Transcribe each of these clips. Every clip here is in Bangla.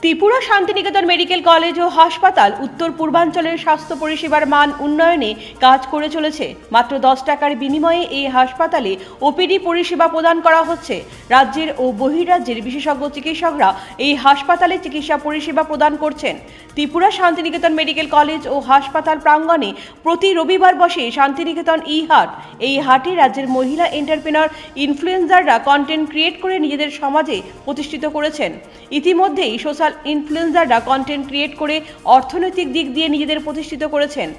ত্রিপুরা শান্তিনিকেতন মেডিকেল কলেজ ও হাসপাতাল উত্তর পূর্বাঞ্চলের স্বাস্থ্য পরিষেবার মান উন্নয়নে কাজ করে চলেছে। মাত্র 10 টাকার বিনিময়ে এই হাসপাতালে ওপিডি পরিষেবা প্রদান করা হচ্ছে। রাজ্যের ও বহির্রাজ্যের বিশেষজ্ঞ চিকিৎসকরা এই হাসপাতালে চিকিৎসা পরিষেবা প্রদান করছেন। ত্রিপুরা শান্তিনিকেতন মেডিকেল কলেজ ও হাসপাতাল প্রাঙ্গণে প্রতি রবিবার বসে শান্তিনিকেতন ই-হাট। এই হাটে রাজ্যের মহিলা এন্টারপ্রেনার ইনফ্লুয়েন্সাররা কন্টেন্ট ক্রিয়েট করে নিজেদের সমাজে প্রতিষ্ঠিত করেছেন। ইতিমধ্যেই সোশ্যাল ইনফ্লুয়েন্সাররা কন্টেন্ট ক্রিয়েট করে অর্থনৈতিক দিক দিয়ে নিজেদের প্রতিষ্ঠিত করেছেন।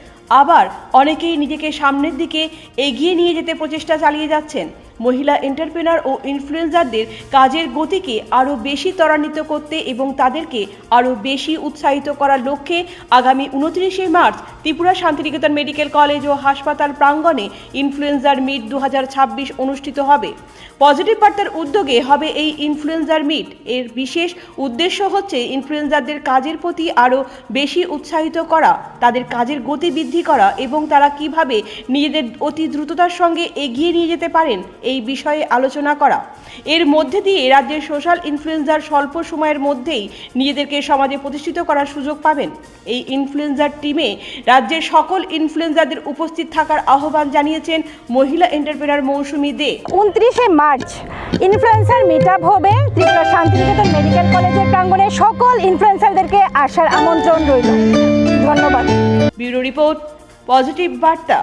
আবার অনেকেই নিজেকে সামনের দিকে এগিয়ে নিয়ে যেতে প্রচেষ্টা চালিয়ে যাচ্ছেন। মহিলা এন্টারপ্রেনার ও ইনফ্লুয়েন্সারদের কাজের গতিকে আরও বেশি ত্বরান্বিত করতে এবং তাদেরকে আরও বেশি উৎসাহিত করার লক্ষ্যে আগামী 29শে March Tripura Santiniketan medical college ও হাসপাতাল প্রাঙ্গণে ইনফ্লুয়েন্সার মিট 2026 অনুষ্ঠিত হবে। পজিটিভ বার্তার উদ্যোগে হবে এই ইনফ্লুয়েন্সার মিট। এর বিশেষ উদ্দেশ্য হচ্ছে ইনফ্লুয়েন্সারদের কাজের প্রতি আরও বেশি উৎসাহিত করা, তাদের কাজের গতি বৃদ্ধি করা এবং তারা কিভাবে নিজেদের অতি দ্রুততার সঙ্গে এগিয়ে নিয়ে যেতে পারেন এই বিষয়ে আলোচনা করা। এর মধ্যে দিয়ে রাজ্যের সোশ্যাল ইনফ্লুয়েন্সার স্বল্প সময়ের মধ্যেই নিজেদেরকে সমাজে প্রতিষ্ঠিত করার সুযোগ পাবেন। এই ইনফ্লুয়েন্সার টিমে রাজ্যের সকল ইনফ্লুয়েন্সারদের উপস্থিত থাকার আহ্বান জানিয়েছেন মহিলা এন্টারপ্রেনার মৌসুমী দে। 29শে মার্চ ইনফ্লুয়েন্সার মিটআপ হবে ত্রিপুরা শান্তিনিকেতন মেডিকেল কলেজের প্রাঙ্গণে। সকল ইনফ্লুয়েন্সারদেরকে আসার আমন্ত্রণ রইল। ধন্যবাদ। ব্যুরো রিপোর্ট, পজিটিভ বার্তা।